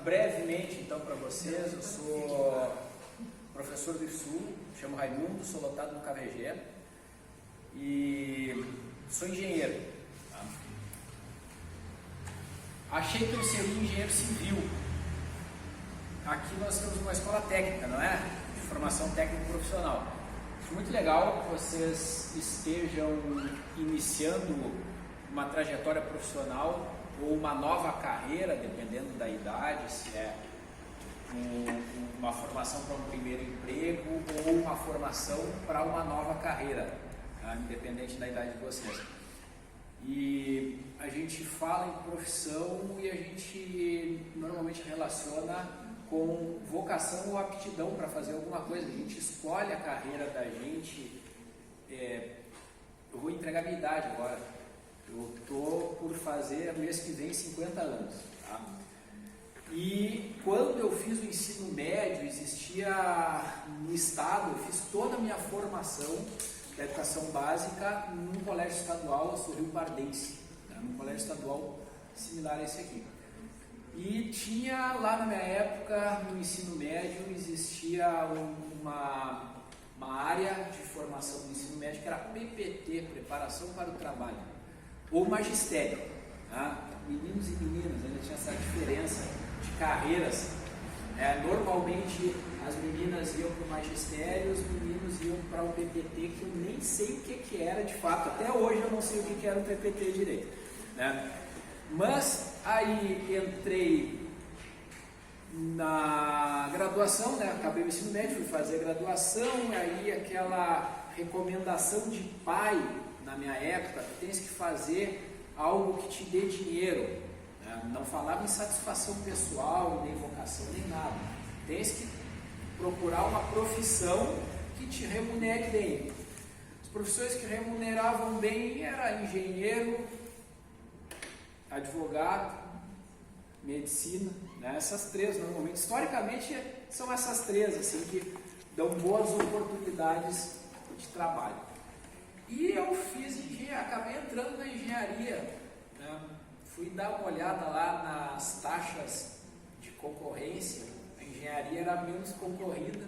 brevemente então para vocês. Eu sou professor do IFSU, me chamo Raimundo, sou lotado no KVG e sou engenheiro. Tá? Achei que eu seria engenheiro civil. Aqui nós temos uma escola técnica, não é? De formação técnica profissional. Acho muito legal que vocês estejam iniciando uma trajetória profissional ou uma nova carreira, dependendo da idade, se é uma formação para um primeiro emprego ou uma formação para uma nova carreira, tá? Independente da idade de vocês. E a gente fala em profissão e a gente normalmente relaciona com vocação ou aptidão para fazer alguma coisa. A gente escolhe a carreira da gente. Eu vou entregar minha idade agora. Eu estou por fazer mês que vem 50 anos. Tá? E quando eu fiz o ensino médio, existia no estado, eu fiz toda a minha formação da educação básica num colégio estadual, eu sou rio-pardense, né? Num colégio estadual similar a esse aqui. E tinha lá na minha época, no ensino médio, existia uma área de formação do ensino médio que era PPT, Preparação para o Trabalho, ou Magistério. Tá? Meninos e meninas, ainda tinha essa diferença de carreiras. Normalmente as meninas iam para o Magistério, os meninos iam para o PPT, que eu nem sei o que era de fato. Até hoje eu não sei o que era o PPT direito. Né? Mas aí entrei na graduação, né? Acabei o ensino médio, fui fazer a graduação, aí aquela recomendação de pai na minha época, tu tens que fazer algo que te dê dinheiro, né? Não falava em satisfação pessoal, nem vocação, nem nada. Tens que procurar uma profissão que te remunere bem. As profissões que remuneravam bem era engenheiro, advogado, medicina, né? Essas três normalmente, historicamente são essas três assim, que dão boas oportunidades de trabalho. E eu fiz engenharia, acabei entrando na engenharia, né? Fui dar uma olhada lá nas taxas de concorrência, a engenharia era menos concorrida,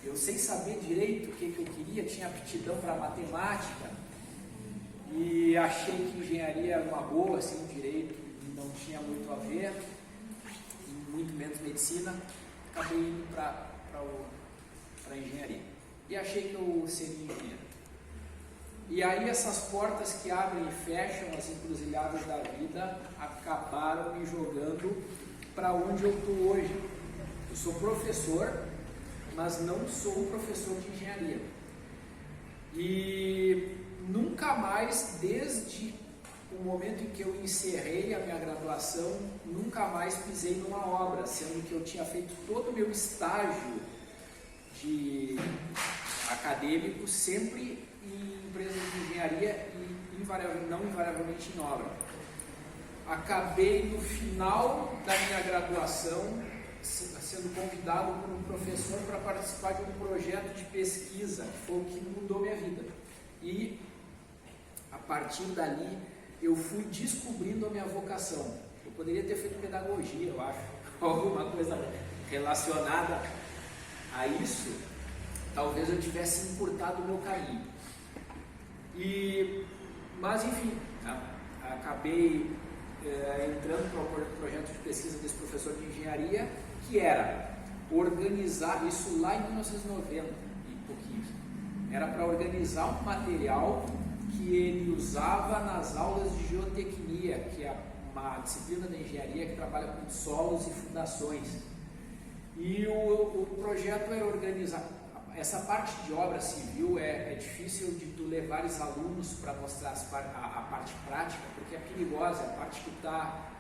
eu sem saber direito o que eu queria, tinha aptidão para matemática, e achei que engenharia era uma boa, assim, direito não tinha muito a ver, muito menos medicina, acabei indo para a engenharia. E achei que eu seria engenheiro. E aí essas portas que abrem e fecham, as encruzilhadas da vida, acabaram me jogando para onde eu estou hoje. Eu sou professor, mas não sou professor de engenharia. E nunca mais, desde o momento em que eu encerrei a minha graduação, nunca mais pisei numa obra, sendo que eu tinha feito todo o meu estágio de acadêmico sempre em empresas de engenharia e não invariavelmente em obra. Acabei no final da minha graduação sendo convidado por um professor para participar de um projeto de pesquisa, que foi o que mudou minha vida. E a partir dali eu fui descobrindo a minha vocação. Eu poderia ter feito pedagogia, eu acho, alguma coisa relacionada a isso, talvez eu tivesse encurtado o meu caminho. Mas enfim, acabei entrando para o projeto de pesquisa desse professor de engenharia, que era organizar, isso lá em 1990 e pouquinho, era para organizar um material que ele usava nas aulas de geotecnia, que é uma disciplina da engenharia que trabalha com solos e fundações. E o projeto era organizar. Essa parte de obra civil é difícil de tu levares alunos para mostrar a parte prática, porque é perigosa, a parte que está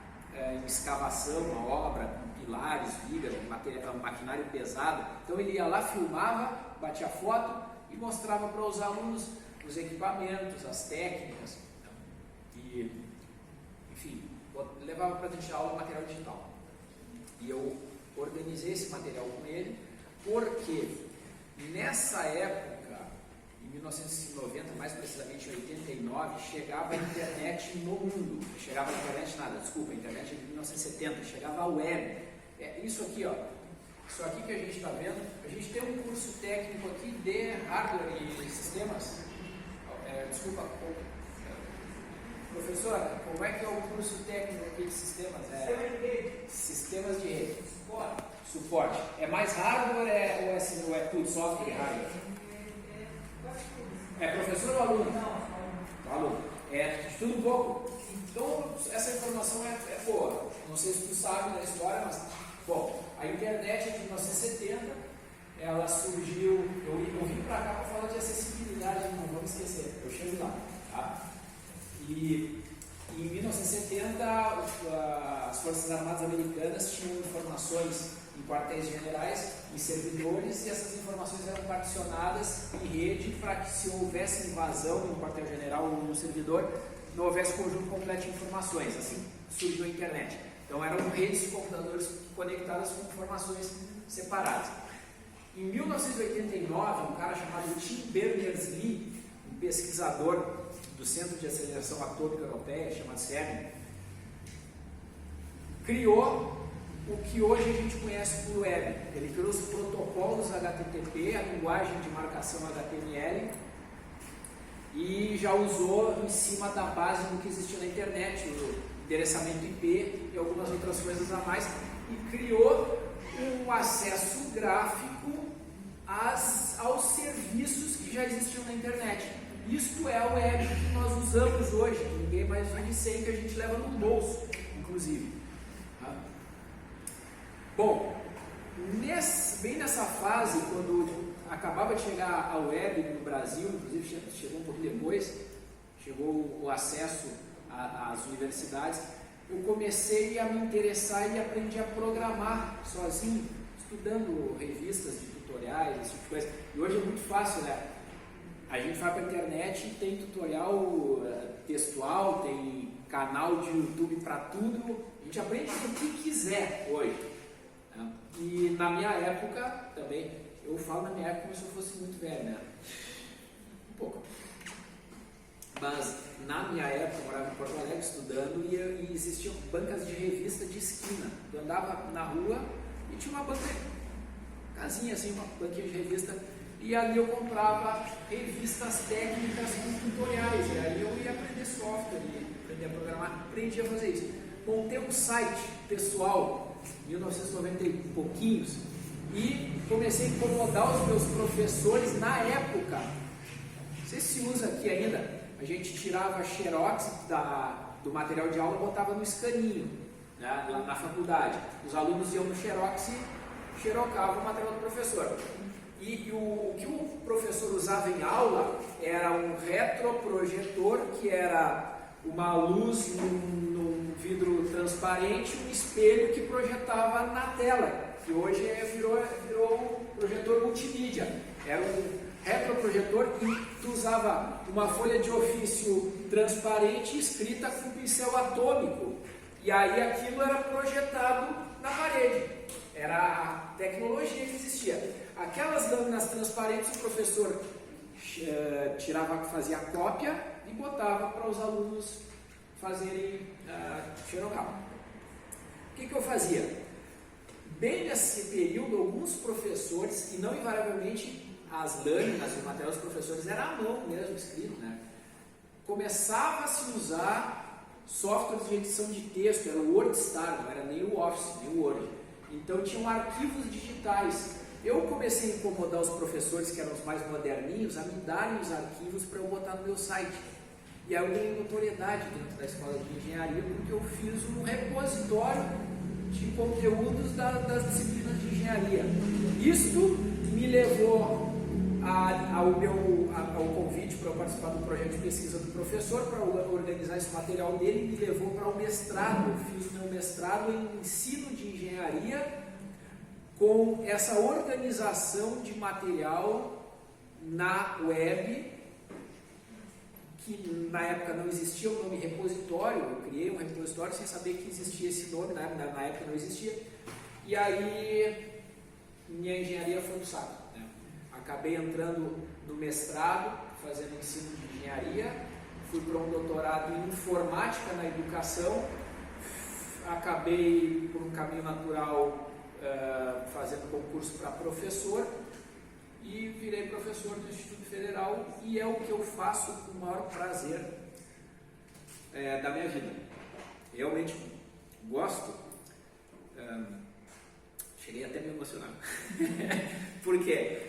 em escavação, a obra, com pilares, vigas, maquinário pesado. Então ele ia lá, filmava, batia foto e mostrava para os alunos os equipamentos, as técnicas, e, enfim, levava para dentro de aula material digital. E eu organizei esse material com ele, porque nessa época, em 1990, mais precisamente em 89, chegava a internet no mundo. Chegava a internet nada, desculpa, a internet é de 1970, chegava a web. Isso aqui, ó, isso aqui que a gente está vendo, a gente tem um curso técnico aqui de hardware e sistemas. Desculpa, professora, como é que é o curso técnico aqui de sistemas? Sistemas de rede. Suporte. É mais hardware ou é tudo software e hardware? É professor ou aluno? Não. Aluno. Estuda um pouco. Então, essa informação é boa. Não sei se tu sabe da história, mas, bom, a internet de 1970, ela surgiu, eu vim para cá para falar de acessibilidade, não vamos esquecer, eu chego lá, tá? E em 1970, as Forças Armadas Americanas tinham informações em quartéis generais, em servidores, e essas informações eram particionadas em rede para que, se houvesse invasão em um quartel-general ou num servidor, não houvesse conjunto completo de informações. Assim surgiu a internet. Então eram redes de computadores conectadas com informações separadas. Em 1989, um cara chamado Tim Berners-Lee, um pesquisador do Centro de Aceleração Atômica Europeia, chamado CERN, criou o que hoje a gente conhece por web. Ele criou os protocolos HTTP, a linguagem de marcação HTML, e já usou em cima da base do que existia na internet, o endereçamento IP e algumas outras coisas a mais, e criou um acesso gráfico aos serviços que já existiam na internet. Isto é a web que nós usamos hoje, que ninguém mais vive sem, que a gente leva no bolso, inclusive. Bom, bem nessa fase, quando acabava de chegar a web no Brasil, inclusive chegou um pouco depois, chegou o acesso às universidades, eu comecei a me interessar e aprendi a programar sozinho, estudando revistas de tutoriais, esse tipo de coisa. E hoje é muito fácil, né? A gente vai para a internet e tem tutorial textual, tem canal de YouTube para tudo, a gente aprende o que quiser hoje. Né? E na minha época também, eu falo na minha época como se eu fosse muito velho, né? Um pouco. Mas na minha época, eu morava em Porto Alegre estudando e existiam bancas de revista de esquina. Eu andava na rua e tinha uma banca, casinha assim, uma banquinha de revista, e ali eu comprava revistas técnicas com tutoriais, e aí eu ia aprender software, ia aprender a programar, aprendi a fazer isso. Montei um site pessoal, em 1990 e pouquinhos, e comecei a incomodar os meus professores na época. Não sei se usa aqui ainda, a gente tirava xerox do material de aula e botava no escaninho, né, lá na faculdade. Os alunos iam no xerox e xerocavam o material do professor. E o que o professor usava em aula era um retroprojetor, que era uma luz num vidro transparente, um espelho que projetava na tela, que hoje virou um projetor multimídia. Era um retroprojetor e tu usava uma folha de ofício transparente escrita com pincel atômico, e aí aquilo era projetado na parede. Era a tecnologia que existia. Aquelas lâminas transparentes o professor fazia cópia e botava para os alunos fazerem xerocar. O que eu fazia? Bem nesse período, alguns professores, e não invariavelmente as lâminas e o material dos professores era à mão mesmo, escrito, né? Começava a se usar softwares de edição de texto, era o WordStar, não era nem o Office, nem o Word. Então tinham arquivos digitais. Eu comecei a incomodar os professores, que eram os mais moderninhos, a me darem os arquivos para eu botar no meu site. E aí eu ganhei notoriedade dentro da escola de engenharia, porque eu fiz um repositório de conteúdos das disciplinas de engenharia. Isto me levou ao convite para eu participar do projeto de pesquisa do professor, para organizar esse material dele, me levou para o mestrado. Eu fiz o meu mestrado em ensino de engenharia, com essa organização de material na web, que na época não existia o nome repositório. Eu criei um repositório sem saber que existia esse nome, na época não existia, e aí minha engenharia foi no saco, né? Acabei entrando no mestrado, fazendo ensino de engenharia, fui para um doutorado em informática na educação, acabei por um caminho natural fazendo concurso para professor e virei professor do Instituto Federal, e é o que eu faço com o maior prazer da minha vida. Realmente gosto. Cheguei até a me emocionar. Por quê?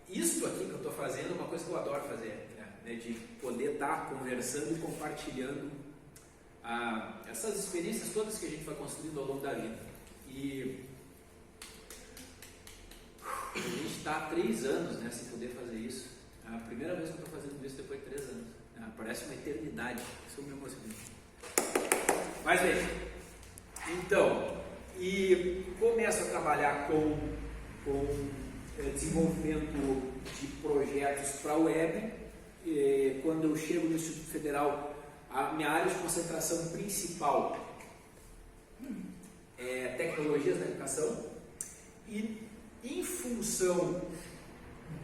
Isso aqui que eu estou fazendo é uma coisa que eu adoro fazer, né? De poder estar conversando e compartilhando essas experiências todas que a gente vai construindo ao longo da vida. E a gente está há 3 anos, né, sem poder fazer isso. É a primeira vez que eu estou fazendo isso depois de 3 anos. Parece uma eternidade. Isso me emociona. Mas bem, então, e começo a trabalhar com desenvolvimento de projetos para a web. Quando eu chego no Instituto Federal, a minha área de concentração principal é tecnologias da educação, e em função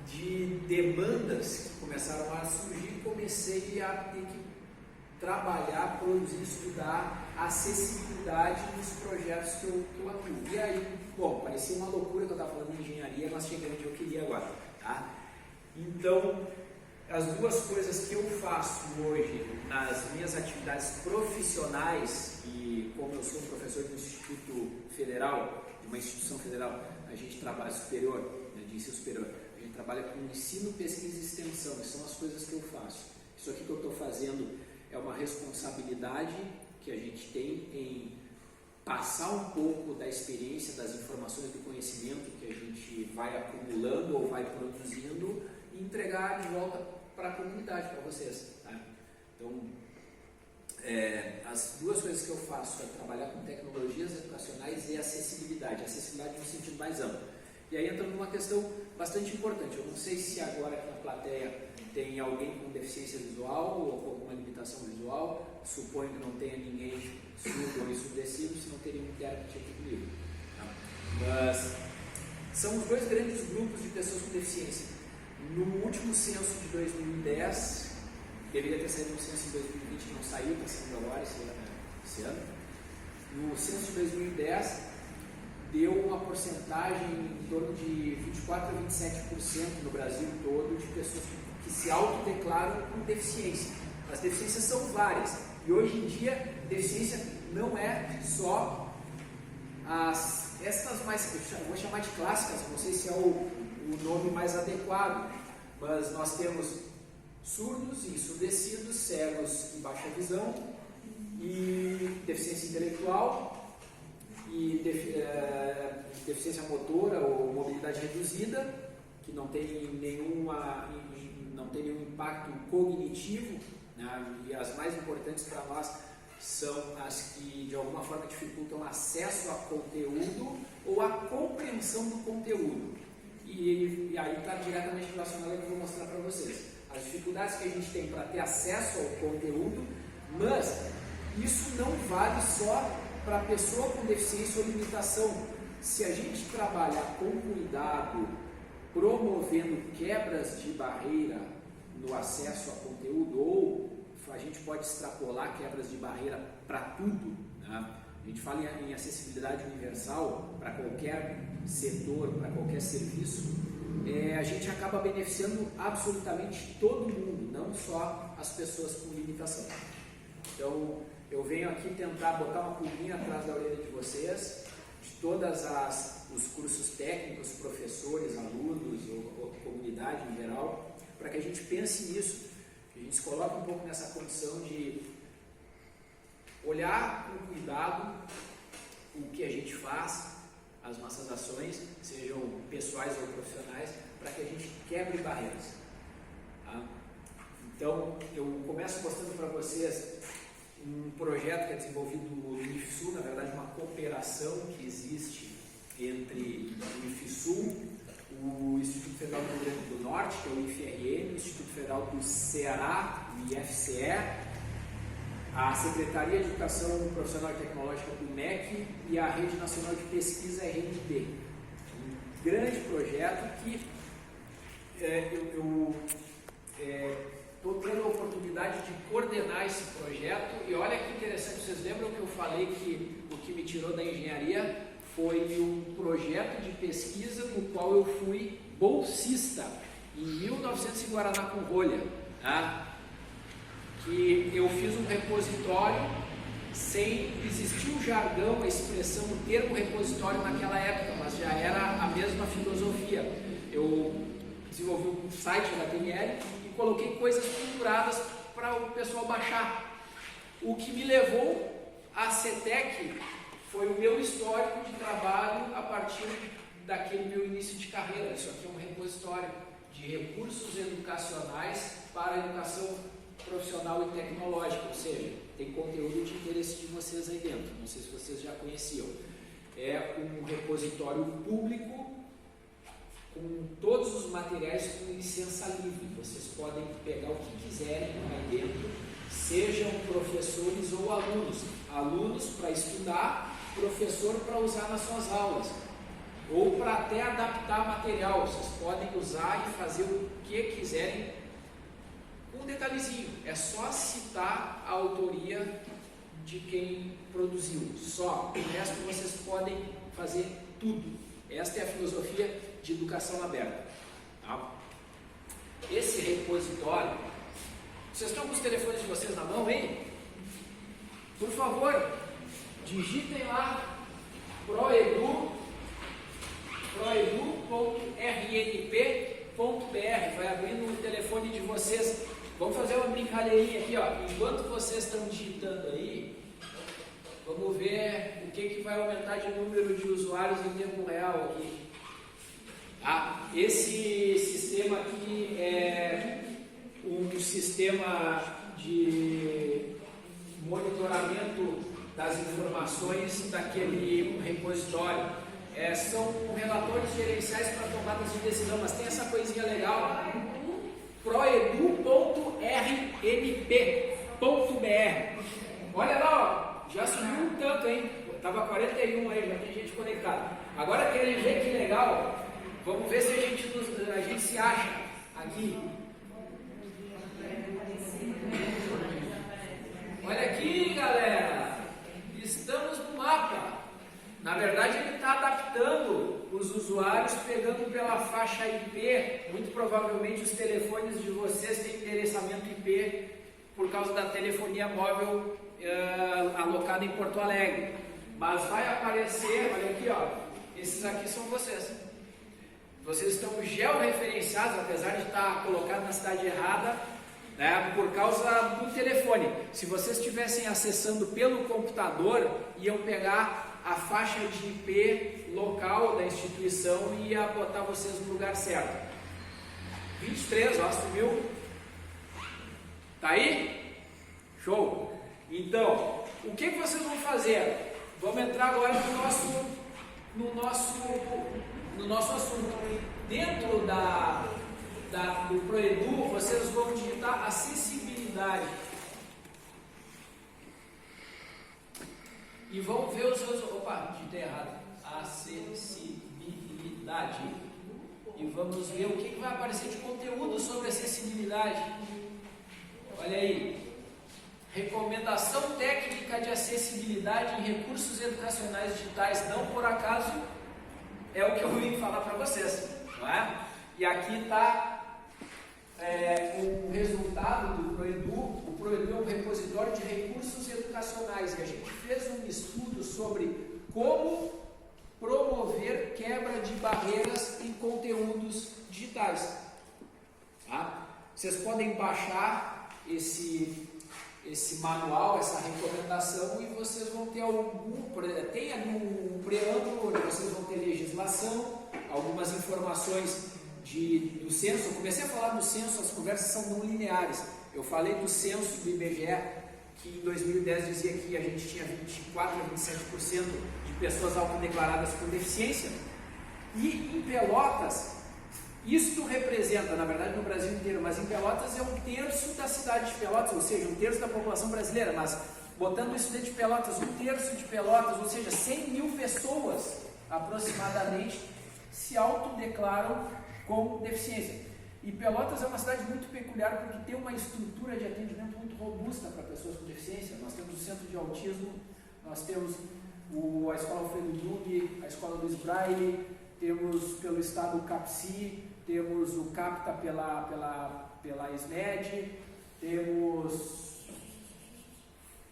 de demandas que começaram a surgir, comecei a ter que trabalhar, produzir, estudar acessibilidade nos projetos que eu atuo. E aí, bom, parecia uma loucura que eu estava falando de engenharia, mas cheguei onde eu queria agora, tá? Então, as duas coisas que eu faço hoje nas minhas atividades profissionais, e como eu sou professor do Instituto Federal, de uma instituição federal, a gente trabalha superior, né, de ensino superior, a gente trabalha com ensino, pesquisa e extensão, e são as coisas que eu faço. Isso aqui que eu estou fazendo é uma responsabilidade que a gente tem em passar um pouco da experiência, das informações, do conhecimento que a gente vai acumulando ou vai produzindo e entregar de volta para a comunidade, para vocês. Tá? Então, as duas coisas que eu faço é trabalhar com tecnologias educacionais e acessibilidade no sentido mais amplo. E aí entra numa questão bastante importante. Eu não sei se agora aqui na plateia tem alguém com deficiência visual ou com alguma limitação visual. Suponho que não tenha ninguém surdo ou ensurdecido, se não teria um intérprete aqui comigo. Tá? Mas são os dois grandes grupos de pessoas com deficiência. No último censo de 2010, deveria ter saído no censo de 2020, não saiu, está saindo agora esse ano. No censo de 2010, deu uma porcentagem em torno de 24% a 27% no Brasil todo de pessoas que se autodeclaram com deficiência. As deficiências são várias, e hoje em dia, deficiência não é só essas mais, eu vou chamar de clássicas, não sei se é o nome mais adequado, mas nós temos surdos e ensurdecidos, cegos e baixa visão, e deficiência intelectual, e deficiência motora ou mobilidade reduzida, que não tem nenhum impacto cognitivo, né? E as mais importantes para nós são as que de alguma forma dificultam acesso a conteúdo ou a compreensão do conteúdo. E aí está diretamente relacionado ao que eu vou mostrar para vocês. As dificuldades que a gente tem para ter acesso ao conteúdo, mas isso não vale só para a pessoa com deficiência ou limitação. Se a gente trabalhar com cuidado, promovendo quebras de barreira no acesso a conteúdo, ou a gente pode extrapolar quebras de barreira para tudo, né? A gente fala em acessibilidade universal para qualquer setor, para qualquer serviço, a gente acaba beneficiando absolutamente todo mundo, não só as pessoas com limitação. Então, eu venho aqui tentar botar uma pulguinha atrás da orelha de vocês, de todas os cursos técnicos, professores, alunos ou comunidade em geral, para que a gente pense nisso, que a gente se coloque um pouco nessa condição de olhar com cuidado o que a gente faz, as nossas ações, sejam pessoais ou profissionais, para que a gente quebre barreiras. Tá? Então, eu começo mostrando para vocês um projeto que é desenvolvido no IFSU, na verdade uma cooperação que existe entre o IFSU, o Instituto Federal do Rio Grande do Norte, que é o IFRN, o Instituto Federal do Ceará, o IFCE, a Secretaria de Educação Profissional e Tecnológica do MEC e a Rede Nacional de Pesquisa RNP. Um grande projeto que eu estou tendo a oportunidade de coordenar esse projeto, e olha que interessante, vocês lembram que eu falei que o que me tirou da engenharia foi um projeto de pesquisa no qual eu fui bolsista em 1900 em Guaraná com rolha, tá? Que eu fiz um repositório sem existir o jargão, a expressão, o termo repositório naquela época, mas já era a mesma filosofia. Eu desenvolvi um site HTML e coloquei coisas penduradas para o pessoal baixar. O que me levou à CETEC foi o meu histórico de trabalho a partir daquele meu início de carreira. Isso aqui é um repositório de recursos educacionais para a educação profissional e tecnológica, ou seja, tem conteúdo de interesse de vocês aí dentro, não sei se vocês já conheciam. É um repositório público com todos os materiais com licença livre, vocês podem pegar o que quiserem aí dentro, sejam professores ou alunos para estudar, professor para usar nas suas aulas, ou para até adaptar material, vocês podem usar e fazer o que quiserem. Um detalhezinho, é só citar a autoria de quem produziu, só, o resto vocês podem fazer tudo. Esta é a filosofia de educação aberta. Tá? Esse repositório, vocês estão com os telefones de vocês na mão, hein? Por favor, digitem lá proedu.rnp.br, vai abrir no telefone de vocês. Vamos fazer uma brincadeirinha aqui, ó. Enquanto vocês estão digitando aí, vamos ver o que vai aumentar de número de usuários em tempo real aqui. Ah, esse sistema aqui é um sistema de monitoramento das informações daquele repositório. São relatórios gerenciais para tomadas de decisão, mas tem essa coisinha legal, proedu.rnp.br. Olha lá, ó, já subiu um tanto, hein? Tava 41 aí, já tem gente conectada. Agora querem ver que legal? Vamos ver se a gente se acha aqui. Olha aqui, galera, estamos no mapa. Na verdade, ele está adaptando os usuários, pegando pela faixa IP. Muito provavelmente os telefones de vocês têm endereçamento IP por causa da telefonia móvel alocada em Porto Alegre. Mas vai aparecer, olha aqui, ó, esses aqui são vocês. Vocês estão georreferenciados, apesar de estar colocado na cidade errada, né, por causa do telefone. Se vocês estivessem acessando pelo computador, iam pegar a faixa de IP local da instituição e ia botar vocês no lugar certo. 23, ó, subiu. Tá aí? Show! Então, o que vocês vão fazer? Vamos entrar agora no nosso assunto. Dentro do Proedu, vocês vão digitar acessibilidade. E vão ver os seus... Opa, digitei errado. Acessibilidade. E vamos ver o que vai aparecer de conteúdo sobre acessibilidade. Olha aí. Recomendação técnica de acessibilidade em recursos educacionais digitais. Não por acaso é o que eu vim falar para vocês. Não é? E aqui está o resultado do Proedu. O Proedu é um repositório de recursos educacionais e a gente fez um estudo sobre como promover quebra de barreiras em conteúdos digitais. Tá? Vocês podem baixar esse manual, essa recomendação, e vocês vão ter tem ali um preâmbulo, onde vocês vão ter legislação, algumas informações do censo. Eu comecei a falar do censo, as conversas são não lineares. Eu falei do censo do IBGE, que em 2010 dizia que a gente tinha 24 a 27% de pessoas autodeclaradas com deficiência, e em Pelotas, isto representa, na verdade no Brasil inteiro, mas em Pelotas é 1/3 da cidade de Pelotas, ou seja, 1/3 da população brasileira, mas botando isso dentro de Pelotas, 1/3 de Pelotas, ou seja, 100 mil pessoas aproximadamente se autodeclaram com deficiência. E Pelotas é uma cidade muito peculiar porque tem uma estrutura de atendimento muito robusta para pessoas com deficiência. Nós temos o centro de autismo, nós temos a Escola Alfredo Jung, a Escola Luiz Braille, temos pelo estado o CAPSI, temos o CAPTA pela SMED, temos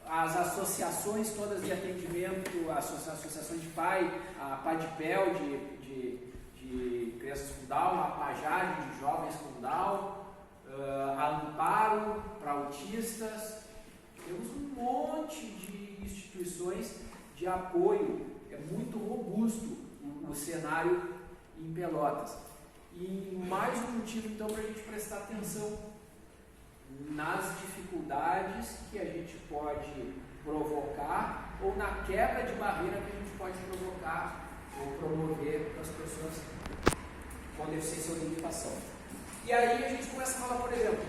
as associações todas de atendimento, as associações de pai, a PADPEL de crianças com Down, a PAJAD de jovens com Down, a Amparo para autistas. Temos um monte de instituições de apoio, é muito robusto o cenário em Pelotas. E mais um motivo então para a gente prestar atenção nas dificuldades que a gente pode provocar ou na quebra de barreira que a gente pode provocar ou promover para as pessoas com deficiência ou limitação. E aí a gente começa a falar, por exemplo,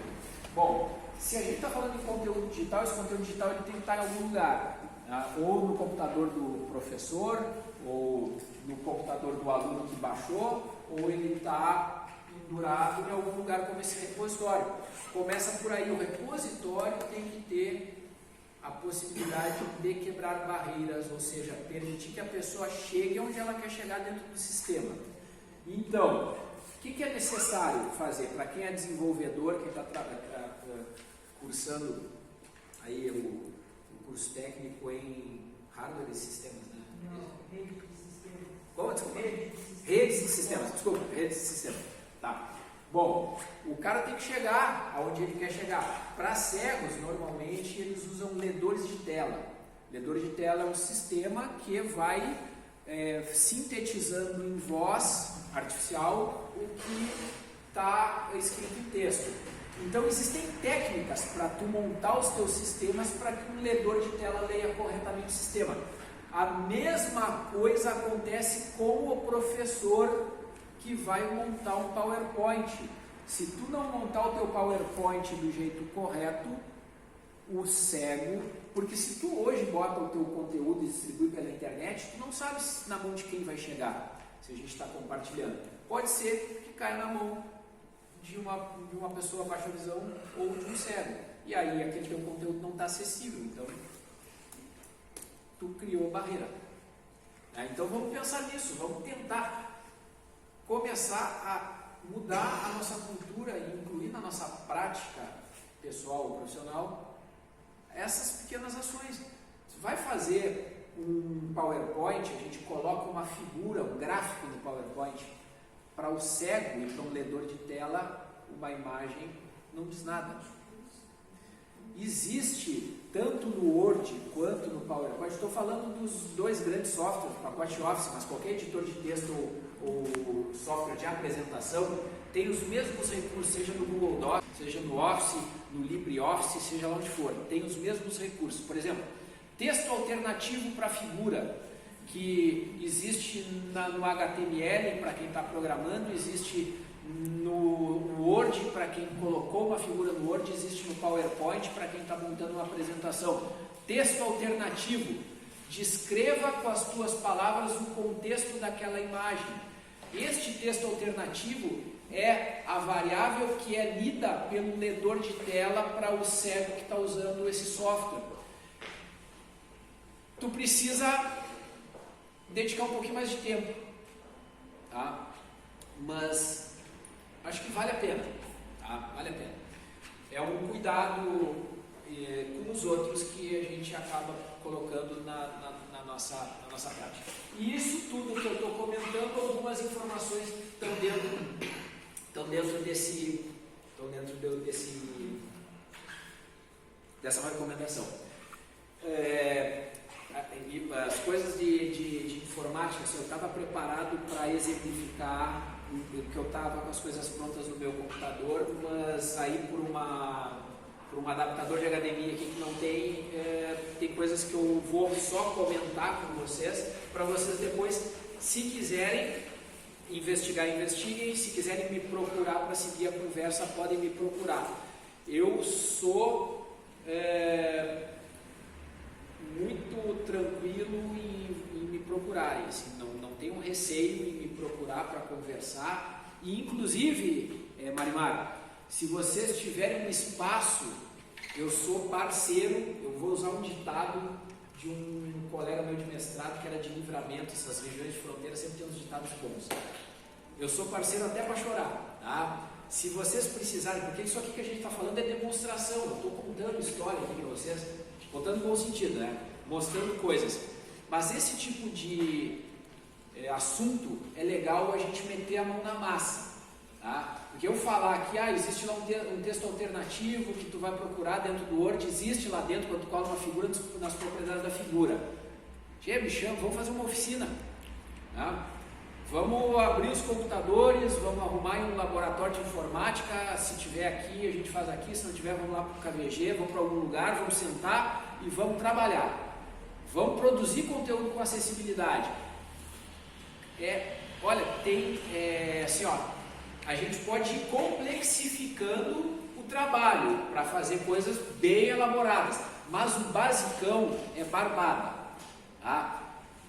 bom, se a gente está falando em conteúdo digital, esse conteúdo digital ele tem que estar em algum lugar, tá? Ou no computador do professor, ou no computador do aluno que baixou, ou ele está pendurado em algum lugar como esse repositório. Começa por aí, o repositório tem que ter a possibilidade de quebrar barreiras, ou seja, permitir que a pessoa chegue onde ela quer chegar dentro do sistema. Então, o que é necessário fazer para quem é desenvolvedor, quem está cursando aí o curso técnico em hardware e sistemas, né? Não, rede de sistemas. Como? Desculpa. Redes de sistemas. Redes de sistemas. Tá. Bom, o cara tem que chegar aonde ele quer chegar. Para cegos, normalmente, eles usam ledores de tela. Ledores de tela é um sistema que vai sintetizando em voz artificial o que está escrito em texto. Então existem técnicas para tu montar os teus sistemas para que um ledor de tela leia corretamente o sistema. A mesma coisa acontece com o professor que vai montar um PowerPoint. Se tu não montar o teu PowerPoint do jeito correto, o cego, porque se tu hoje bota o teu conteúdo e distribui pela internet, tu não sabe na mão de quem vai chegar, se a gente está compartilhando. Pode ser que caia na mão de uma pessoa baixa visão ou de um cego. E aí aquele teu conteúdo não está acessível, então tu criou barreira. Então vamos pensar nisso, vamos tentar começar a mudar a nossa cultura e incluir na nossa prática pessoal ou profissional essas pequenas ações. Você vai fazer um PowerPoint, a gente coloca uma figura, um gráfico no PowerPoint. Para o cego e para um ledor de tela, uma imagem não diz nada. Existe, tanto no Word quanto no PowerPoint, estou falando dos dois grandes softwares, o pacote Office, mas qualquer editor de texto ou software de apresentação tem os mesmos recursos, seja no Google Docs, seja no Office, no LibreOffice, seja lá onde for, tem os mesmos recursos. Por exemplo, texto alternativo para figura, que existe no HTML para quem está programando, existe no Word para quem colocou uma figura no Word, existe no PowerPoint para quem está montando uma apresentação. Texto alternativo, descreva com as tuas palavras o contexto daquela imagem. Este texto alternativo é a variável que é lida pelo ledor de tela para o cego que está usando esse software. Tu precisa dedicar um pouquinho mais de tempo, tá? Mas acho que vale a pena, tá? Vale a pena. É um cuidado com os outros que a gente acaba colocando na nossa prática. E isso tudo que eu estou comentando, algumas informações estão dentro dessa recomendação. As coisas de informática, eu estava preparado para exemplificar que eu estava com as coisas prontas no meu computador, mas aí por um adaptador de HDMI aqui que não tem coisas que eu vou só comentar com vocês, para vocês depois, se quiserem investiguem, se quiserem me procurar para seguir a conversa, podem me procurar. Eu sou muito tranquilo em me procurarem, assim, não tenho receio em me procurar para conversar. E inclusive, Marimar, se vocês tiverem um espaço, eu sou parceiro, eu vou usar um ditado de um colega meu de mestrado que era de Livramento, essas regiões de fronteira sempre tem uns ditados bons. Eu sou parceiro até para chorar, tá? Se vocês precisarem, porque isso aqui que a gente está falando é demonstração, eu estou contando história aqui para vocês, contando no bom sentido, né? Mostrando coisas. Mas esse tipo de assunto é legal a gente meter a mão na massa, tá? Porque eu falar aqui, existe lá um texto alternativo que tu vai procurar dentro do Word, existe lá dentro, quando tu cola uma figura, nas propriedades da figura. Me chama, vamos fazer uma oficina, tá? Vamos abrir os computadores, vamos arrumar em um laboratório de informática, se tiver aqui a gente faz aqui, se não tiver vamos lá para o KVG, vamos para algum lugar, vamos sentar e vamos trabalhar. Vamos produzir conteúdo com acessibilidade. Olha, tem assim, ó, a gente pode ir complexificando o trabalho para fazer coisas bem elaboradas, mas o basicão é barbada, tá?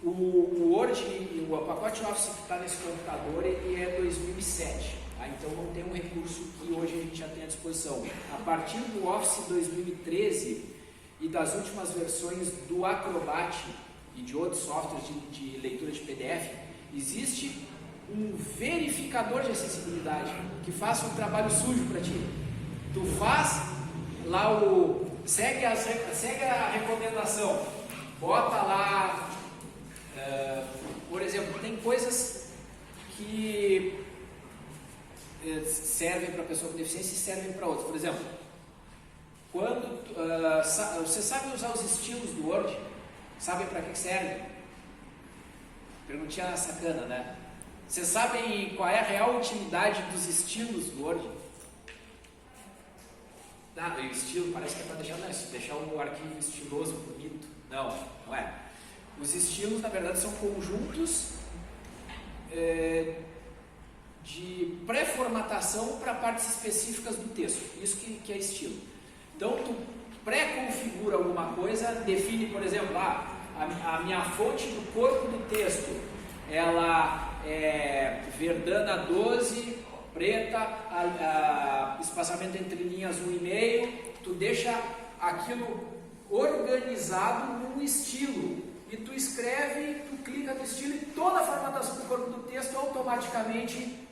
O Word, o pacote Office que está nesse computador, ele é 2007, tá? Então não tem um recurso que hoje a gente já tem à disposição. A partir do Office 2013 e das últimas versões do Acrobat e de outros softwares de leitura de PDF, existe um verificador de acessibilidade que faça um trabalho sujo para ti. Tu faz lá segue a recomendação, bota lá, por exemplo, tem coisas que servem para pessoa com deficiência e servem para outros. Por exemplo, quando você sabe usar os estilos do Word, sabe para que serve? Perguntinha sacana, né? Vocês sabem qual é a real utilidade dos estilos do Word? O estilo parece que é para deixar um arquivo estiloso, bonito. Não, não é. Os estilos, na verdade, são conjuntos de pré-formatação para partes específicas do texto. Isso que é estilo. Então, tu pré-configura alguma coisa, define, por exemplo, a minha fonte do corpo do texto, ela é Verdana 12, preta, espaçamento entre linhas 1,5, tu deixa aquilo organizado num estilo, e tu escreve, tu clica no estilo e toda a formatação do corpo do texto automaticamente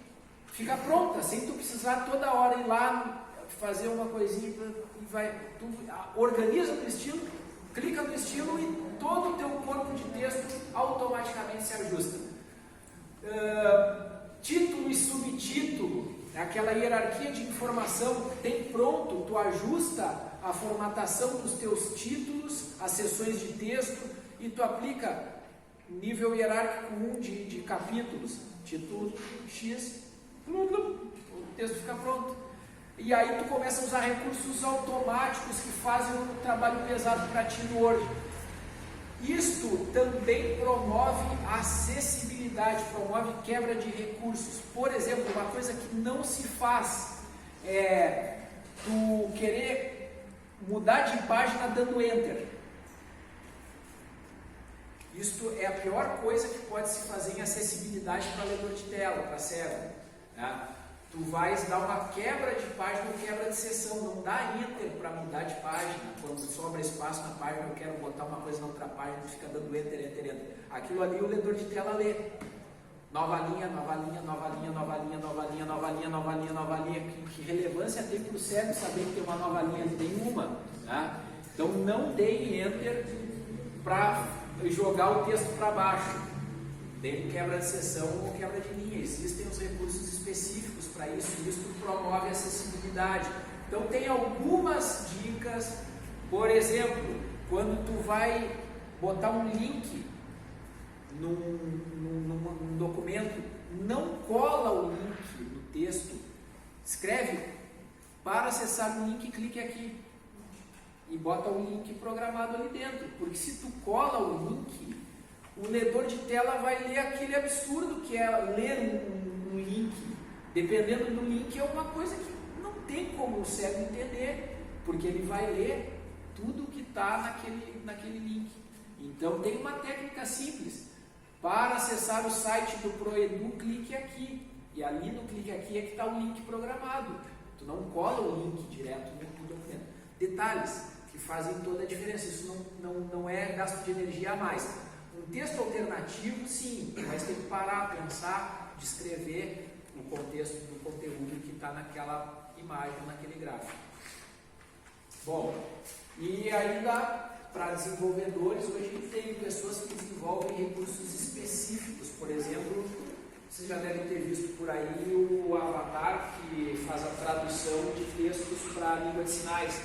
fica pronta, sem tu precisar toda hora ir lá fazer uma coisinha e tu organiza no estilo, clica no estilo e todo o teu corpo de texto automaticamente se ajusta. Título e subtítulo, aquela hierarquia de informação tem pronto, tu ajusta a formatação dos teus títulos, as seções de texto e tu aplica nível hierárquico 1 de capítulos, título X, o texto fica pronto. E aí tu começa a usar recursos automáticos que fazem um trabalho pesado para ti no Word. Isto também promove acessibilidade, promove quebra de recursos. Por exemplo, uma coisa que não se faz é tu querer mudar de página dando Enter. Isto é a pior coisa que pode se fazer em acessibilidade para leitor de tela, para cego. Tá? Tu vais dar uma quebra de página ou quebra de seção, não dá Enter para mudar de página. Quando sobra espaço na página, eu quero botar uma coisa na outra página, fica dando Enter. Aquilo ali o leitor de tela lê. Nova linha. Que relevância tem para o cego saber que tem uma nova linha? Nenhuma. Tá? Então não dê Enter para jogar o texto para baixo. Tem quebra de seção ou quebra de linha. Existem os recursos específicos para isso. Isso promove a acessibilidade. Então tem algumas dicas. Por exemplo, quando tu vai botar um link num documento, não cola o link no texto. Escreve para acessar o link, clique aqui e bota o link programado ali dentro. Porque se tu cola o link, o leitor de tela vai ler aquele absurdo que é ler um link. Dependendo do link, é uma coisa que não tem como o cego entender, porque ele vai ler tudo que está naquele link. Então tem uma técnica simples. Para acessar o site do ProEdu, clique aqui. E ali no clique aqui é que está o link programado. Tu não cola o link direto no documento. Detalhes. que fazem toda a diferença. Isso não é gasto de energia a mais. Um texto alternativo, sim, mas tem que parar, pensar, descrever o contexto do conteúdo que está naquela imagem, naquele gráfico. Bom, e ainda para desenvolvedores, hoje tem pessoas que desenvolvem recursos específicos. Por exemplo, vocês já devem ter visto por aí o Avatar, que faz a tradução de textos para a língua de sinais.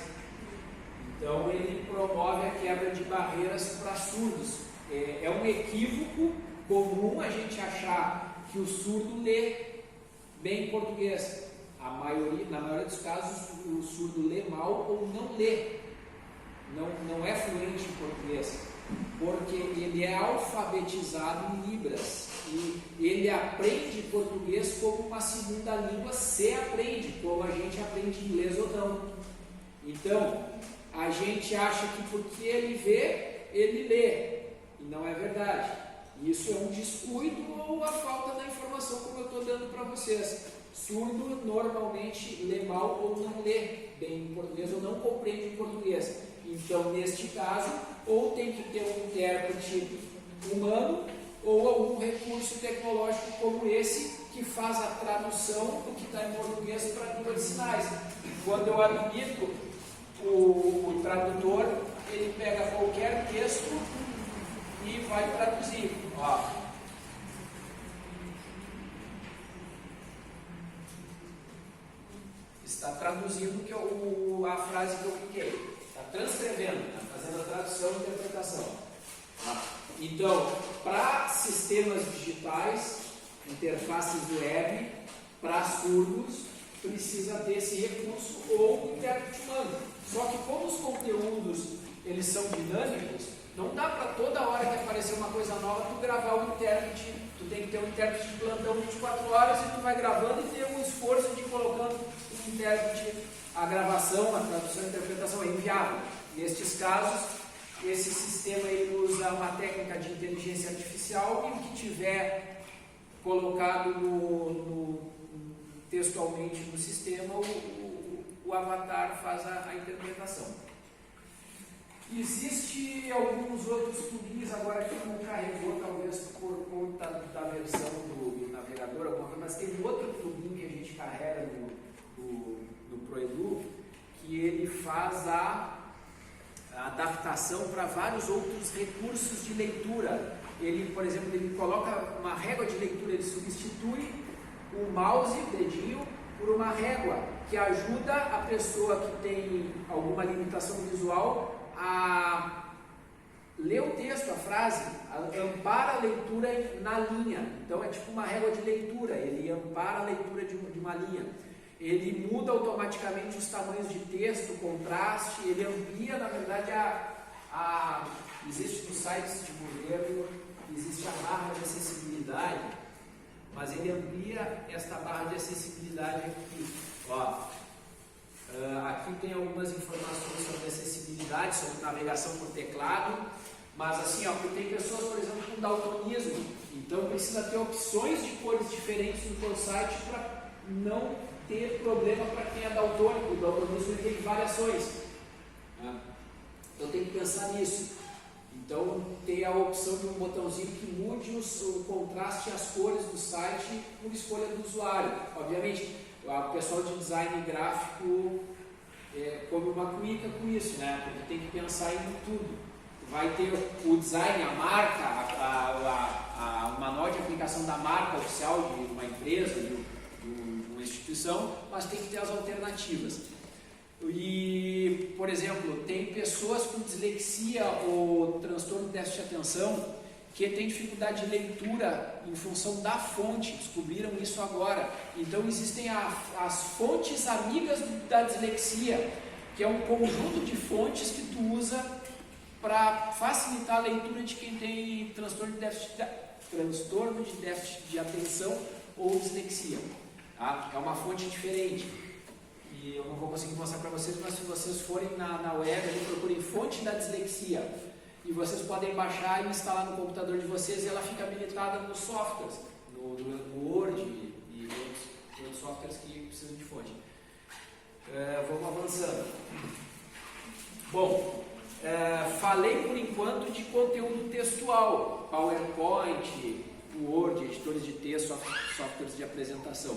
Então ele promove a quebra de barreiras para surdos. É um equívoco comum a gente achar que o surdo lê bem português. Na maioria dos casos, o surdo lê mal ou não lê. Não é fluente em português, porque ele é alfabetizado em Libras e ele aprende português como uma segunda língua, se aprende, como a gente aprende inglês ou não. Então, a gente acha que porque ele vê, ele lê, e não é verdade. Isso é um descuido ou a falta da informação, como eu estou dando para vocês. Surdo normalmente lê mal ou não lê bem em português ou não compreende em português. Então, neste caso, ou tem que ter um intérprete humano ou algum recurso tecnológico como esse que faz a tradução do que está em português para a língua de sinais. Quando eu habilito o tradutor, ele pega qualquer texto e vai traduzir. Ó. Está traduzindo a frase que eu cliquei. Está transcrevendo, está fazendo a tradução e interpretação. Então, para sistemas digitais, interfaces web, para surdos, precisa ter esse recurso ou intérprete humano. Só que como os conteúdos eles são dinâmicos, não dá para toda hora que aparecer uma coisa nova tu gravar um intérprete. Tu tem que ter um intérprete de plantão 24 horas e tu vai gravando e tem um esforço de ir colocando um intérprete. A gravação, a tradução e a interpretação é inviável. Nestes casos, esse sistema ele usa uma técnica de inteligência artificial e o que tiver colocado textualmente no sistema, o avatar faz a interpretação. Existem alguns outros plugins agora que não carregou, talvez por conta da versão do navegador, alguma coisa, mas tem um outro plugin que a gente carrega do ProEdu, que ele faz a adaptação para vários outros recursos de leitura. Ele, por exemplo, ele coloca uma régua de leitura, ele substitui o mouse, o dedinho, por uma régua, que ajuda a pessoa que tem alguma limitação visual a ler o texto, a frase, ampara a leitura na linha. Então é tipo uma régua de leitura, ele ampara a leitura de uma linha. Ele muda automaticamente os tamanhos de texto, o contraste, ele amplia, na verdade, existe nos sites de governo, existe a barra de acessibilidade, mas ele amplia esta barra de acessibilidade aqui. Ó, aqui tem algumas informações sobre acessibilidade, sobre navegação por teclado, mas assim, ó, porque tem pessoas, por exemplo, com daltonismo, então precisa ter opções de cores diferentes no teu site para não ter problema para quem é daltônico. O daltonismo tem variações, né? Então tem que pensar nisso. Então tem a opção de um botãozinho que mude o contraste e as cores do site por escolha do usuário. Obviamente, o pessoal de design gráfico come uma cuíca com isso, né? Porque tem que pensar em tudo. Vai ter o design, a marca, o manual de aplicação da marca oficial de uma empresa, de uma instituição, mas tem que ter as alternativas. E, por exemplo, tem pessoas com dislexia ou transtorno de déficit de atenção que têm dificuldade de leitura em função da fonte, descobriram isso agora. Então existem as fontes amigas da dislexia, que é um conjunto de fontes que tu usa para facilitar a leitura de quem tem transtorno de déficit de atenção ou dislexia. Tá? É uma fonte diferente. E eu não vou conseguir mostrar para vocês, mas se vocês forem na web, ali, procurem fonte da dislexia. E vocês podem baixar e instalar no computador de vocês e ela fica habilitada nos softwares, no Word e outros softwares que precisam de fonte. Vamos avançando. Bom, falei por enquanto de conteúdo textual, PowerPoint, Word, editores de texto, softwares de apresentação.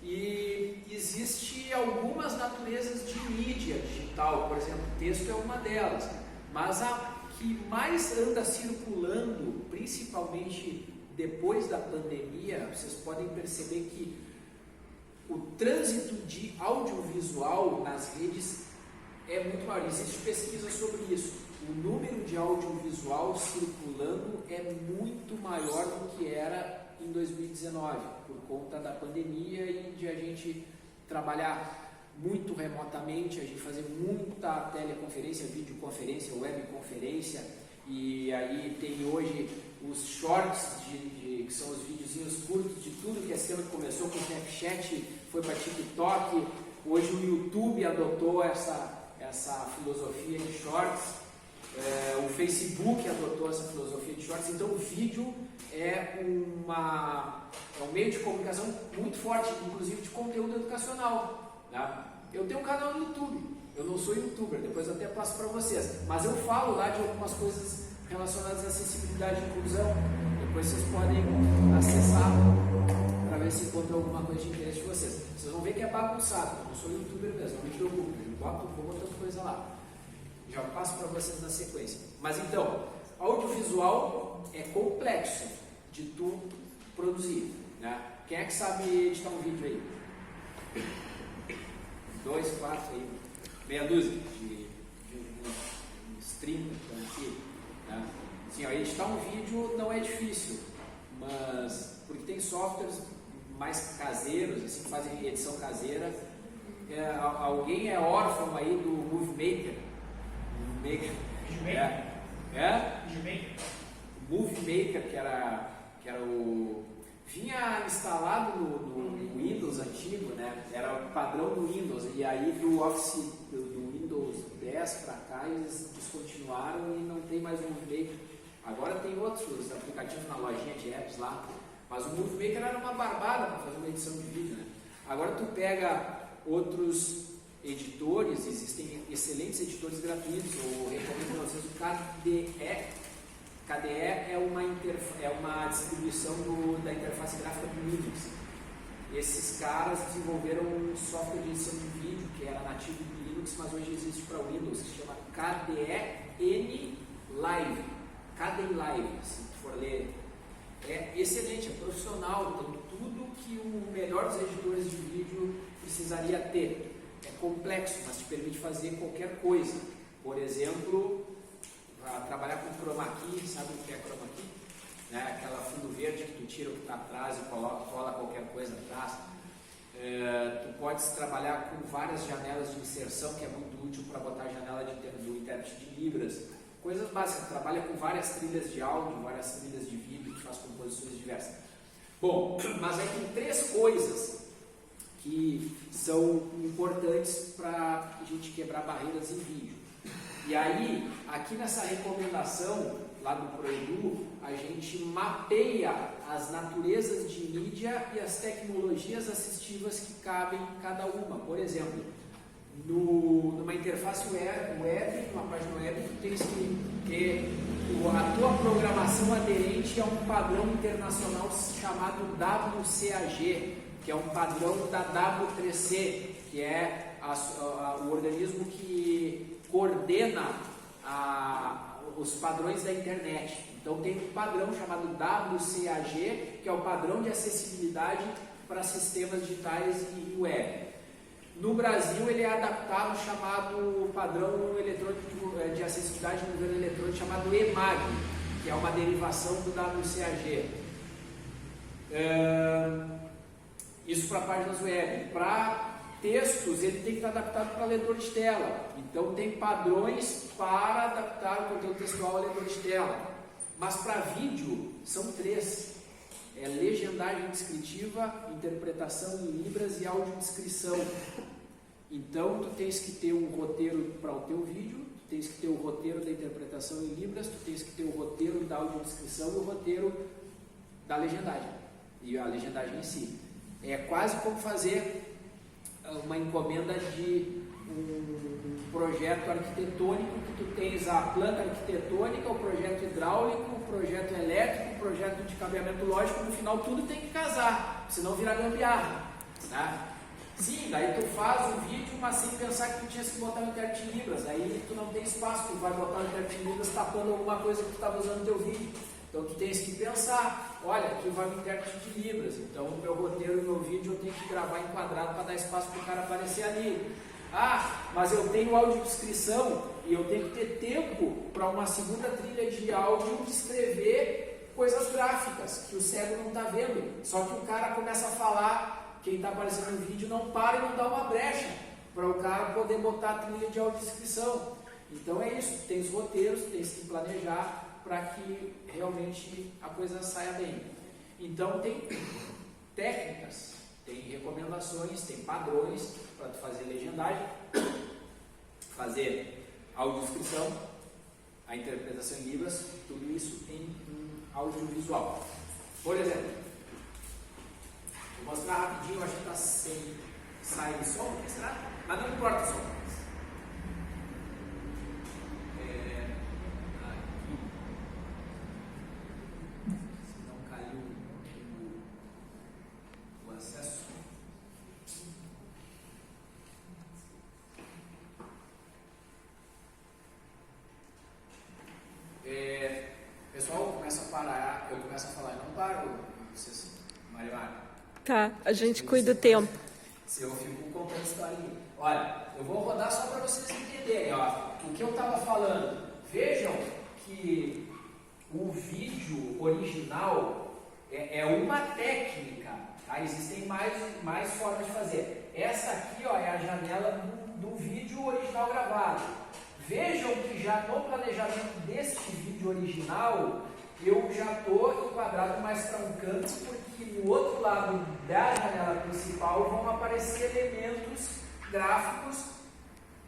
E existe algumas naturezas de mídia digital, por exemplo, texto é uma delas, mas a que mais anda circulando, principalmente depois da pandemia, vocês podem perceber que o trânsito de audiovisual nas redes é muito maior. Existe pesquisa sobre isso. O número de audiovisual circulando é muito maior do que era em 2019, por conta da pandemia e de a gente trabalhar muito remotamente, a gente fazer muita teleconferência, videoconferência, webconferência, e aí tem hoje os shorts, que são os videozinhos curtos de tudo que é cena, que começou com o Snapchat, foi para TikTok, hoje o YouTube adotou essa filosofia de shorts, o Facebook adotou essa filosofia de shorts, então o vídeo é um meio de comunicação muito forte, inclusive de conteúdo educacional. Tá? Eu tenho um canal no YouTube, eu não sou youtuber, depois eu até passo para vocês, mas eu falo lá de algumas coisas relacionadas à acessibilidade e inclusão, depois vocês podem acessar para ver se encontra alguma coisa de interesse de vocês. Vocês vão ver que é bagunçado, eu não sou youtuber mesmo, não me preocupo, vou botando coisa lá. Já passo para vocês na sequência. Mas então, audiovisual é complexo de tu produzir. Né? Quem é que sabe editar um vídeo aí? 2, 4, aí, meia dúzia de stream aqui. Né? Assim, ó, editar um vídeo não é difícil, mas porque tem softwares mais caseiros, assim, que fazem edição caseira. Alguém é órfão aí do Movie Maker? O Movie Maker, que era o... vinha instalado no Windows antigo, né? Era o padrão do Windows, e aí do Office, do Windows 10 para cá, eles descontinuaram e não tem mais o Movie Maker. Agora tem outros aplicativos na lojinha de apps lá, mas o Movie Maker era uma barbada para fazer uma edição de vídeo, né? Agora tu pega outros editores, existem excelentes editores gratuitos, eu recomendo para vocês o KDE. KDE é uma distribuição da interface gráfica do Linux. Esses caras desenvolveram um software de edição de vídeo que era nativo do Linux, mas hoje existe para Windows, que se chama KDE Live. KDE Live, se tu for ler. É excelente, é profissional, então tudo que o melhor dos editores de vídeo precisaria ter. É complexo, mas te permite fazer qualquer coisa. Por exemplo, trabalhar com chroma key, sabe o que é chroma key? Né? Aquela fundo verde que tu tira o que está atrás e cola qualquer coisa atrás. Tu podes trabalhar com várias janelas de inserção, que é muito útil para botar a janela do intérprete de Libras. Coisas básicas, trabalha com várias trilhas de áudio, várias trilhas de vídeo, que faz composições diversas. Bom, mas aí tem 3 coisas que são importantes para a gente quebrar barreiras em vídeo. E aí, aqui nessa recomendação lá do ProEdu, a gente mapeia as naturezas de mídia e as tecnologias assistivas que cabem em cada uma. Por exemplo, numa interface web, numa página web, tu tens que ter a tua programação aderente a um padrão internacional chamado WCAG, que é um padrão da W3C, que é o organismo que coordena os padrões da internet. Então tem um padrão chamado WCAG, que é o padrão de acessibilidade para sistemas digitais e web. No Brasil ele é adaptado ao chamado padrão eletrônico de acessibilidade no governo eletrônico chamado EMAG, que é uma derivação do WCAG. Isso para páginas web. Para textos, ele tem que estar adaptado para leitor de tela. Então, tem padrões para adaptar o conteúdo textual ao leitor de tela. Mas para vídeo, são 3. É legendagem descritiva, interpretação em Libras e audiodescrição. Então, tu tens que ter um roteiro para o teu vídeo, tu tens que ter o roteiro da interpretação em Libras, tu tens que ter o roteiro da audiodescrição e o roteiro da legendagem. E a legendagem em si. É quase como fazer uma encomenda de um projeto arquitetônico que tu tens a planta arquitetônica, o projeto hidráulico, o projeto elétrico, o projeto de cabeamento lógico, no final tudo tem que casar, senão vira gambiarra, tá? Sim, daí tu faz o vídeo, mas sem pensar que tu tinha que botar o intérprete em Libras, aí tu não tem espaço, tu vai botar o intérprete em Libras tapando alguma coisa que tu estava usando no teu vídeo. Então tu tens que pensar, olha, aqui vai o intérprete de Libras, então o meu roteiro, o meu vídeo eu tenho que gravar enquadrado para dar espaço para o cara aparecer ali. Ah, mas eu tenho audiodescrição e eu tenho que ter tempo para uma segunda trilha de áudio descrever coisas gráficas que o cego não está vendo. Só que o cara começa a falar, quem está aparecendo no vídeo não para e não dá uma brecha para o cara poder botar a trilha de audiodescrição. Então é isso, tem os roteiros, tem que planejar para que realmente a coisa saia bem. Então tem técnicas, tem recomendações, tem padrões para tu fazer legendagem, fazer audiodescrição, a interpretação em Libras, tudo isso em audiovisual. Por exemplo, vou mostrar rapidinho, acho que está sem sair de som, mas não importa o som. Eu começo a falar e não paro, vocês, Marimar. Tá, a gente cuida do tempo. Se eu fico contando historinha. Olha, eu vou rodar só para vocês entenderem, ó, o que eu estava falando. Vejam que o vídeo original é uma técnica, tá? Existem mais formas de fazer. Essa aqui, ó, é a janela do vídeo original gravado. Vejam que já no planejamento deste vídeo original, eu já estou enquadrado mais para um canto, porque no outro lado da janela principal vão aparecer elementos gráficos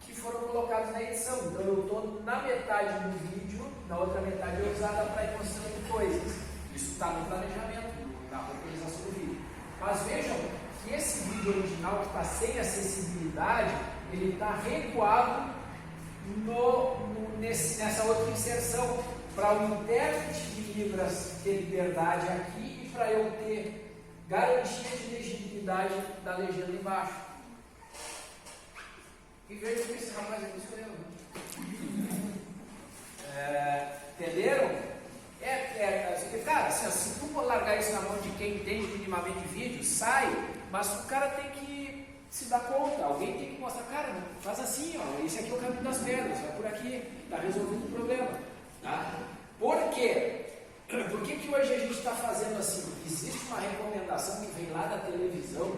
que foram colocados na edição. Então eu estou na metade do vídeo, na outra metade é usada para ir mostrando coisas. Isso está no planejamento, na organização do vídeo. Mas vejam que esse vídeo original que está sem acessibilidade, ele está recuado nessa outra inserção, para o intérprete de Libras ter liberdade aqui e para eu ter garantia de legibilidade da legenda embaixo. E veja que esse rapaz aqui sou eu. Entenderam? Cara, se tu largar isso na mão de quem entende minimamente de vídeo, sai, mas o cara tem que se dar conta, alguém tem que mostrar, cara, faz assim, ó, esse aqui é o caminho das pedras, vai por aqui, está resolvido o problema. Tá? Por quê? Por que hoje a gente está fazendo assim? Existe uma recomendação que vem lá da televisão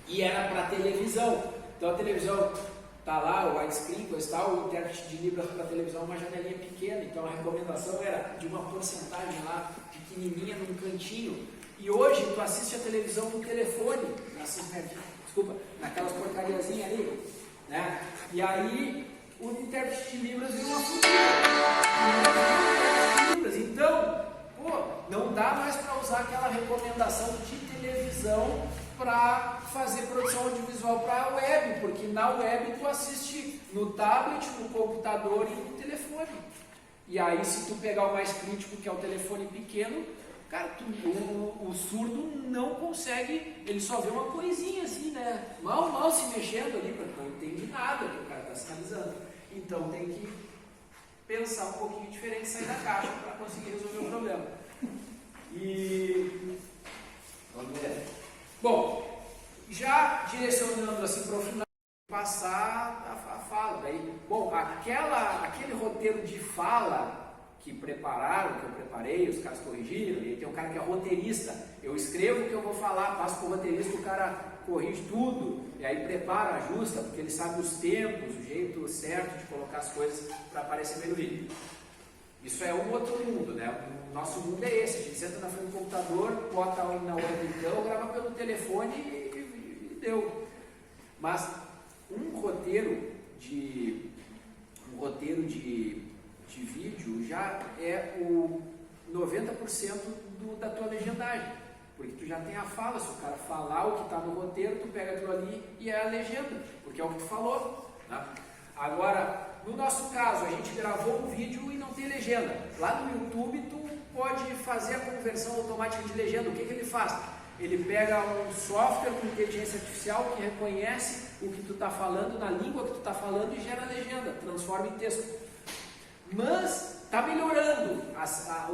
e era para televisão. Então a televisão está lá, o widescreen, coisa tal, o intérprete de Libras para televisão é uma janelinha pequena. Então a recomendação era de uma porcentagem lá pequenininha num cantinho. E hoje tu assiste a televisão no telefone, naquelas porcariazinhas ali, né? E aí o intérprete de Libras virou uma fudida. Então, não dá mais para usar aquela recomendação de televisão para fazer produção audiovisual para a web, porque na web tu assiste no tablet, no computador e no telefone. E aí, se tu pegar o mais crítico, que é o telefone pequeno, cara, o surdo não consegue, ele só vê uma coisinha assim, né? Mal se mexendo ali, porque não entende nada que o cara está sinalizando. Então tem que pensar um pouquinho diferente, sair da caixa para conseguir resolver o problema. E vamos ver. Bom, já direcionando assim para o final, passar a fala. Daí, bom, aquele roteiro de fala que prepararam, que eu preparei, os caras corrigiram, e tem um cara que é roteirista, eu escrevo o que eu vou falar, passo para o roteirista, o cara corrige tudo, e aí prepara, ajusta, porque ele sabe os tempos, o jeito certo de colocar as coisas para aparecer bem no vídeo. Isso é um outro mundo, né? O nosso mundo é esse, a gente senta na frente do computador, bota na webcam, grava pelo telefone e deu. Mas um roteiro de vídeo já é o 90% da tua legendagem. Porque tu já tem a fala, se o cara falar o que está no roteiro, tu pega aquilo ali e é a legenda, porque é o que tu falou. Né? Agora, no nosso caso, a gente gravou um vídeo e não tem legenda. Lá no YouTube, tu pode fazer a conversão automática de legenda. O que ele faz? Ele pega um software com inteligência artificial que reconhece o que tu está falando, na língua que tu está falando e gera legenda, transforma em texto. Mas está melhorando,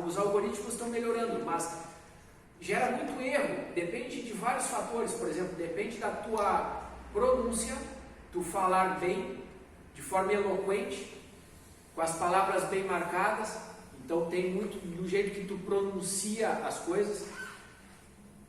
os algoritmos estão melhorando, mas gera muito erro, depende de vários fatores. Por exemplo, depende da tua pronúncia, tu falar bem, de forma eloquente, com as palavras bem marcadas. Então tem muito do jeito que tu pronuncia as coisas.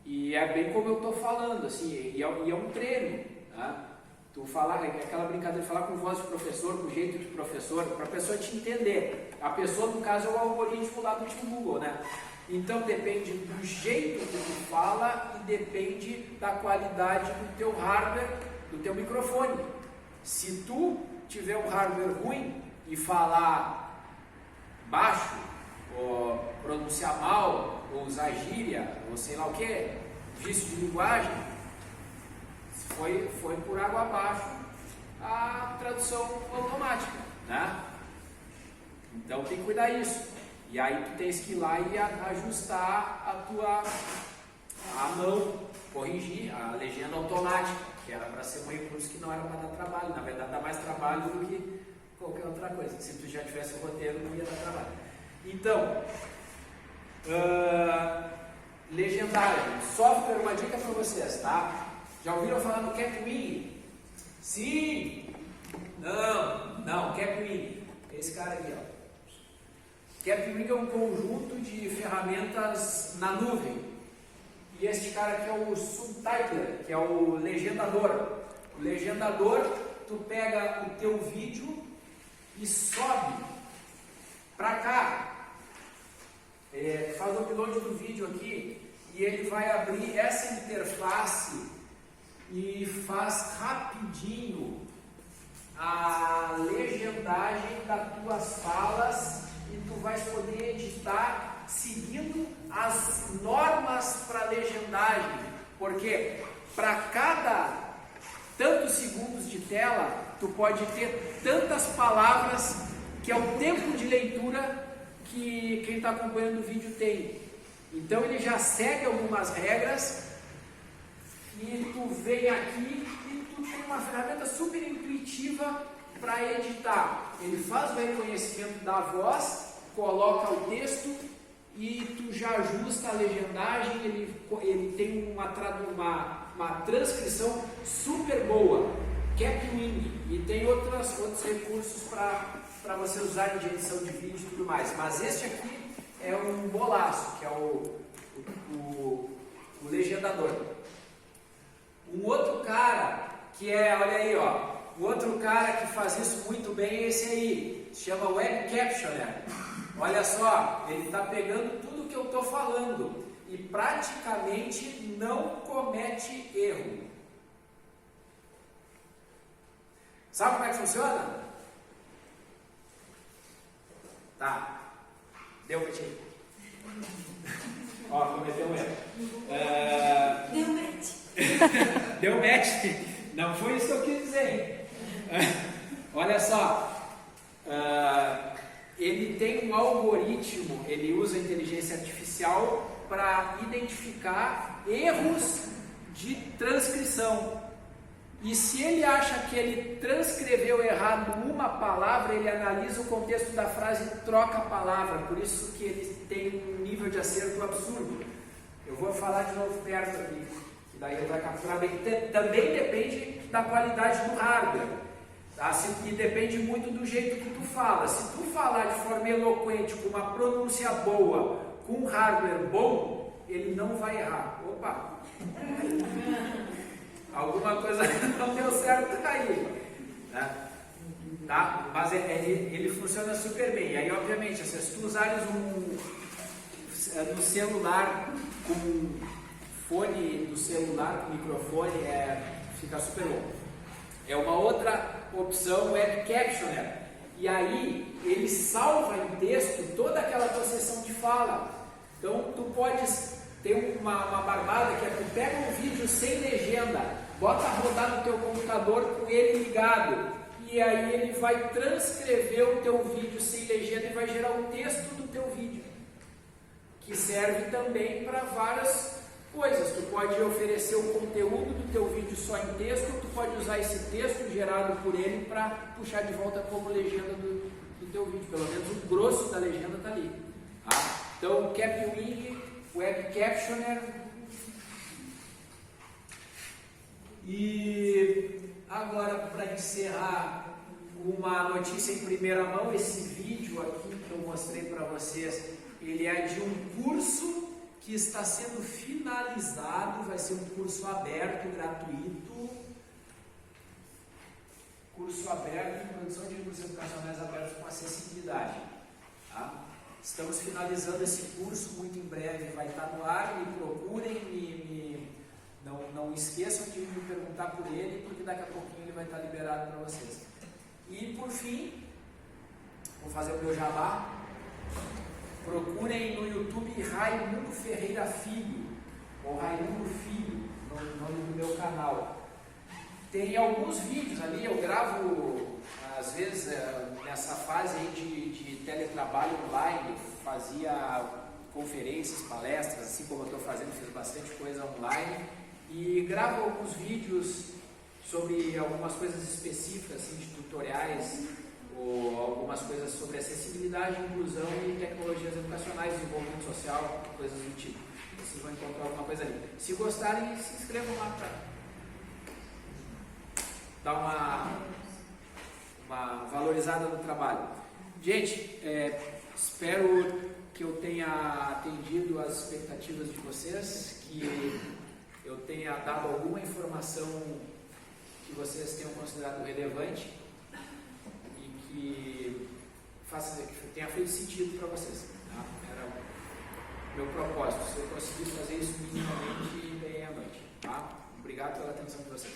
E é bem como eu estou falando, assim, e é um treino, tá? Tu falar, aquela brincadeira de falar com voz de professor, com jeito de professor, para a pessoa te entender. A pessoa, no caso, é o algoritmo lá do Google, né? Então depende do jeito que tu fala e depende da qualidade do teu hardware, do teu microfone. Se tu tiver um hardware ruim e falar baixo, ou pronunciar mal, ou usar gíria, ou sei lá o que, vício de linguagem, foi por água abaixo a tradução automática, né? Então tem que cuidar disso. E aí tu tens que ir lá e ajustar a mão, corrigir a legenda automática, que era para ser um recurso que não era para dar trabalho. Na verdade dá mais trabalho do que qualquer outra coisa. Se tu já tivesse o roteiro, não ia dar trabalho. Então, legendário, software, uma dica para vocês, tá? Já ouviram falar no Capwing? Sim! Não, Capwing. Esse cara aqui, ó. Capwing é um conjunto de ferramentas na nuvem. E este cara aqui é o Subtitler, que é o legendador. O legendador, tu pega o teu vídeo e sobe para cá. Faz o upload do vídeo aqui e ele vai abrir essa interface e faz rapidinho a legendagem das tuas falas e tu vais poder editar seguindo as normas para legendagem, porque para cada tantos segundos de tela tu pode ter tantas palavras que é o tempo de leitura que quem está acompanhando o vídeo tem. Então ele já segue algumas regras e tu vem aqui e tu tem uma ferramenta super intuitiva para editar. Ele faz o reconhecimento da voz, coloca o texto e tu já ajusta a legendagem. Ele tem uma transcrição super boa, Capwing, e tem outros recursos para você usar de edição de vídeo e tudo mais. Mas este aqui é um bolaço, que é o legendador. Um outro cara que olha aí, ó, o outro cara que faz isso muito bem é esse aí, se chama Web Captioner. Olha só, ele está pegando tudo que eu estou falando e praticamente não comete erro. Sabe como é que funciona? Tá. Deu match. Ó, cometeu um erro. Deu match. Deu match. Não foi isso que eu quis dizer. Olha só. Ele tem um algoritmo, ele usa a inteligência artificial para identificar erros de transcrição. E se ele acha que ele transcreveu errado uma palavra, ele analisa o contexto da frase e troca a palavra. Por isso que ele tem um nível de acerto absurdo. Eu vou falar de novo perto aqui, que daí ele vai capturar bem. Também depende da qualidade do hardware. Assim, e depende muito do jeito que tu fala. Se tu falar de forma eloquente, com uma pronúncia boa, com um hardware bom, ele não vai errar. Opa! Alguma coisa não deu certo aí. Tá? Mas ele funciona super bem. E aí, obviamente, se tu usares no celular, com fone do celular, com microfone, fica super bom. É uma outra opção, Web Captioner. E aí, ele salva em texto toda aquela tua sessão de fala. Então, tu podes tem uma barbada que é tu pega um vídeo sem legenda, bota a rodar no teu computador com ele ligado, e aí ele vai transcrever o teu vídeo sem legenda e vai gerar o texto do teu vídeo, que serve também para várias coisas. Tu pode oferecer o conteúdo do teu vídeo só em texto, ou tu pode usar esse texto gerado por ele para puxar de volta como legenda do teu vídeo. Pelo menos o grosso da legenda está ali. Tá? Então, Capwing, Web Captioner. E agora, para encerrar, uma notícia em primeira mão. Esse vídeo aqui que eu mostrei para vocês, ele é de um curso que está sendo finalizado, vai ser um curso aberto, gratuito. Curso aberto em produção de livros educacionais abertos com acessibilidade. Tá? Estamos finalizando esse curso, muito em breve vai estar no ar. Me procurem, não esqueçam de me perguntar por ele, porque daqui a pouquinho ele vai estar liberado para vocês. E por fim, vou fazer o meu jabá. Procurem no YouTube Raimundo Ferreira Filho, ou Raimundo Filho, no nome do meu canal. Tem alguns vídeos ali, eu gravo, às vezes, nessa fase aí de teletrabalho online, fazia conferências, palestras, assim como eu estou fazendo, fiz bastante coisa online, e gravo alguns vídeos sobre algumas coisas específicas, assim, de tutoriais, ou algumas coisas sobre acessibilidade, inclusão e tecnologias educacionais, desenvolvimento social, coisas do tipo. Vocês vão encontrar alguma coisa ali. Se gostarem, se inscrevam lá para dar uma valorizada no trabalho. Gente, espero que eu tenha atendido as expectativas de vocês, que eu tenha dado alguma informação que vocês tenham considerado relevante e que tenha feito sentido para vocês. Tá? Era o meu propósito. Se eu conseguisse fazer isso minimamente, bem à noite. Tá? Obrigado pela atenção de vocês.